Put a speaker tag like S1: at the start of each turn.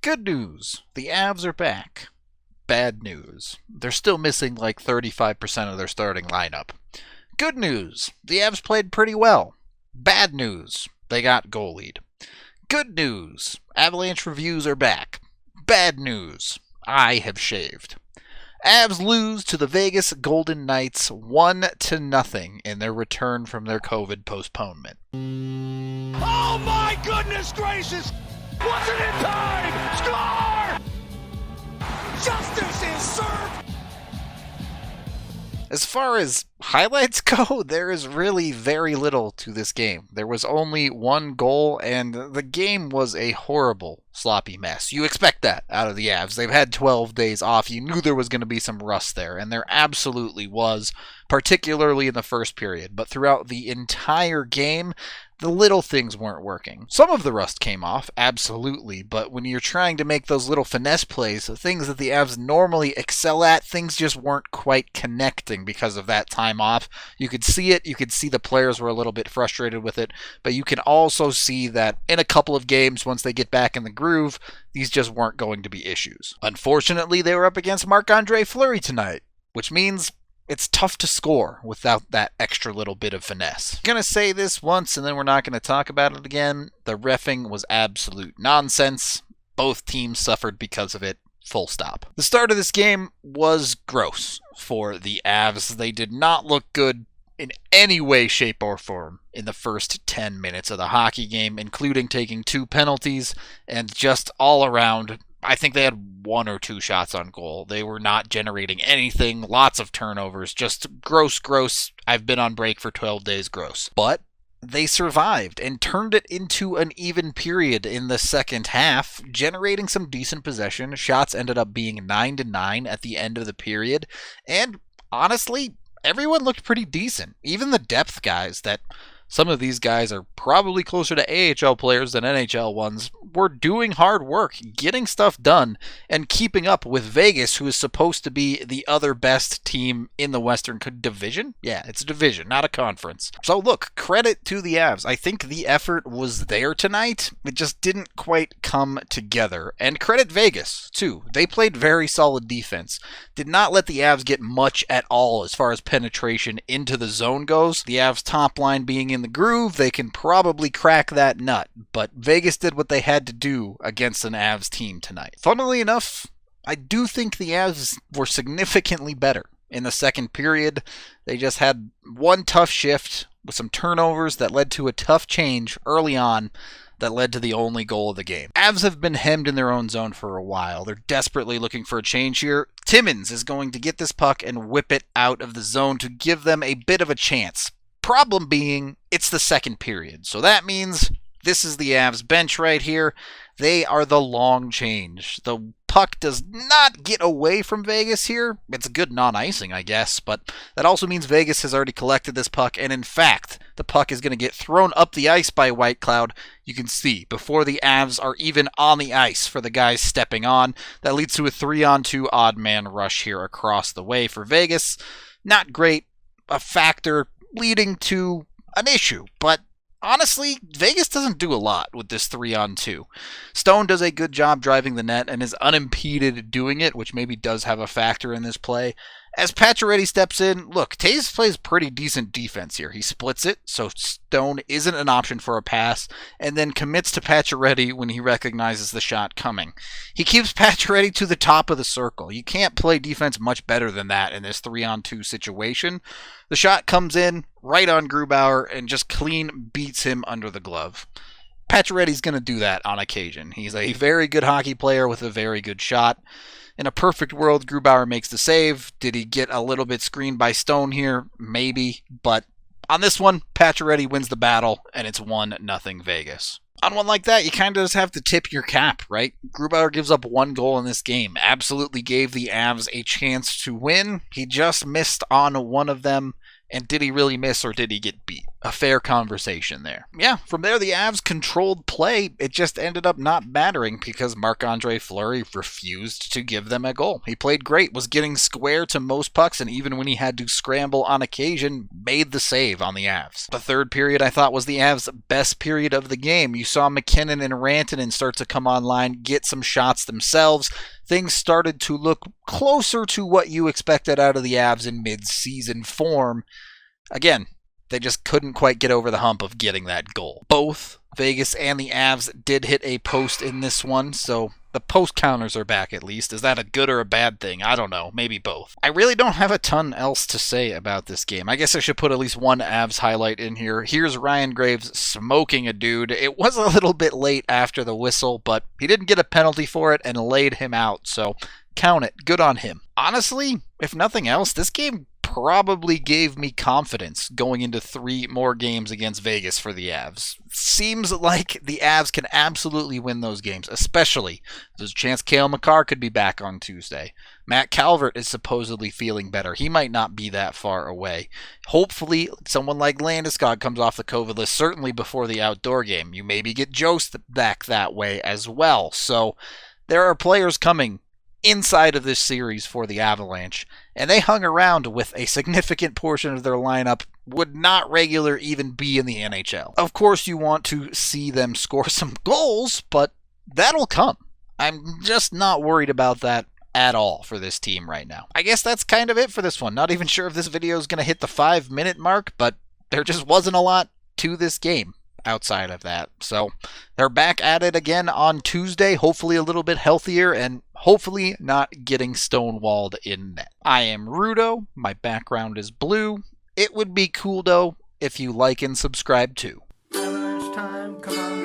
S1: Good news, the Avs are back. Bad news, they're still missing like 35% of their starting lineup. Good news, the Avs played pretty well. Bad news, they got goalied. Good news, Avalanche Reviews are back. Bad news, I have shaved. Avs lose to the Vegas Golden Knights 1-0 in their return from their COVID postponement.
S2: Oh my goodness gracious! Wasn't in time! Score! Justice is served!
S1: As far as highlights go, there is really very little to this game. There was only one goal, and the game was a horrible, sloppy mess. You expect that out of the Avs. They've had 12 days off. You knew there was going to be some rust there, and there absolutely was, particularly in the first period. But throughout the entire game, the little things weren't working. Some of the rust came off, absolutely, but when you're trying to make those little finesse plays, the things that the Avs normally excel at, things just weren't quite connecting because of that time off. You could see it, you could see the players were a little bit frustrated with it, but you can also see that in a couple of games, once they get back in the groove, these just weren't going to be issues. Unfortunately, they were up against Marc-Andre Fleury tonight, which means it's tough to score without that extra little bit of finesse. I'm going to say this once and then we're not going to talk about it again. The reffing was absolute nonsense. Both teams suffered because of it. Full stop. The start of this game was gross for the Avs. They did not look good in any way, shape, or form in the first 10 minutes of the hockey game, including taking 2 penalties and just all around. I think they had 1 or 2 shots on goal. They were not generating anything. Lots of turnovers. Just gross. I've been on break for 12 days gross. But they survived and turned it into an even period in the second half, generating some decent possession. Shots ended up being 9-9 at the end of the period. And honestly, everyone looked pretty decent. Even the depth guys that some of these guys are probably closer to AHL players than NHL ones, were doing hard work, getting stuff done, and keeping up with Vegas, who is supposed to be the other best team in the Western Division. Yeah, it's a division, not a conference. So look, credit to the Avs. I think the effort was there tonight. It just didn't quite come together. And credit Vegas, too. They played very solid defense. Did not let the Avs get much at all as far as penetration into the zone goes. The Avs top line being in the groove, they can probably crack that nut, but Vegas did what they had to do against an Avs team tonight. Funnily enough, I do think the Avs were significantly better in the second period. They just had one tough shift with some turnovers that led to a tough change early on that led to the only goal of the game. Avs have been hemmed in their own zone for a while. They're desperately looking for a change here. Timmins is going to get this puck and whip it out of the zone to give them a bit of a chance. Problem being, it's the second period. So that means this is the Avs bench right here. They are the long change. The puck does not get away from Vegas here. It's a good non-icing, I guess, but that also means Vegas has already collected this puck, and in fact, the puck is going to get thrown up the ice by White Cloud. You can see, before the Avs are even on the ice for the guys stepping on. That leads to a 3-on-2 odd man rush here across the way for Vegas. Not great. A factor leading to an issue, but honestly, Vegas doesn't do a lot with this 3-on-2. Stone does a good job driving the net and is unimpeded doing it, which maybe does have a factor in this play. As Pacioretty steps in, look, Taves plays pretty decent defense here. He splits it, so Stone isn't an option for a pass, and then commits to Pacioretty when he recognizes the shot coming. He keeps Pacioretty to the top of the circle. You can't play defense much better than that in this 3-on-2 situation. The shot comes in right on Grubauer and just clean beats him under the glove. Pacioretty's going to do that on occasion. He's a very good hockey player with a very good shot. In a perfect world, Grubauer makes the save. Did he get a little bit screened by Stone here? Maybe. But on this one, Pacioretty wins the battle, and it's 1-0 Vegas. On one like that, you kind of just have to tip your cap, right? Grubauer gives up 1 goal in this game. Absolutely gave the Avs a chance to win. He just missed on one of them. And did he really miss, or did he get beat? a fair conversation there. Yeah, from there the Avs controlled play. It just ended up not mattering because Marc-Andre Fleury refused to give them a goal. He played great, was getting square to most pucks, and even when he had to scramble on occasion, made the save on the Avs. The third period I thought was the Avs' best period of the game. You saw MacKinnon and Rantanen start to come online, get some shots themselves. Things started to look closer to what you expected out of the Avs in mid-season form. Again, they just couldn't quite get over the hump of getting that goal. Both Vegas and the Avs did hit a post in this one, so the post counters are back at least. Is that a good or a bad thing? I don't know. Maybe both. I really don't have a ton else to say about this game. I guess I should put at least one Avs highlight in here. Here's Ryan Graves smoking a dude. It was a little bit late after the whistle, but he didn't get a penalty for it and laid him out, so count it. Good on him. Honestly, if nothing else, this game probably gave me confidence going into 3 more games against Vegas for the Avs. Seems like the Avs can absolutely win those games, especially there's a chance Cale Makar could be back on Tuesday. Matt Calvert is supposedly feeling better. He might not be that far away. Hopefully, someone like Landeskog comes off the COVID list, certainly before the outdoor game. You maybe get Jost back that way as well. So there are players coming inside of this series for the Avalanche, and they hung around with a significant portion of their lineup would not regular even be in the NHL. Of course, you want to see them score some goals, but that'll come. I'm just not worried about that at all for this team right now. I guess that's kind of it for this one. Not even sure if this video is going to hit the 5-minute mark, but there just wasn't a lot to this game outside of that. So they're back at it again on Tuesday, hopefully a little bit healthier and hopefully not getting stonewalled in net. I am Rudo. My background is blue. It would be cool though if you like and subscribe too.
S3: Avalanche time, come on,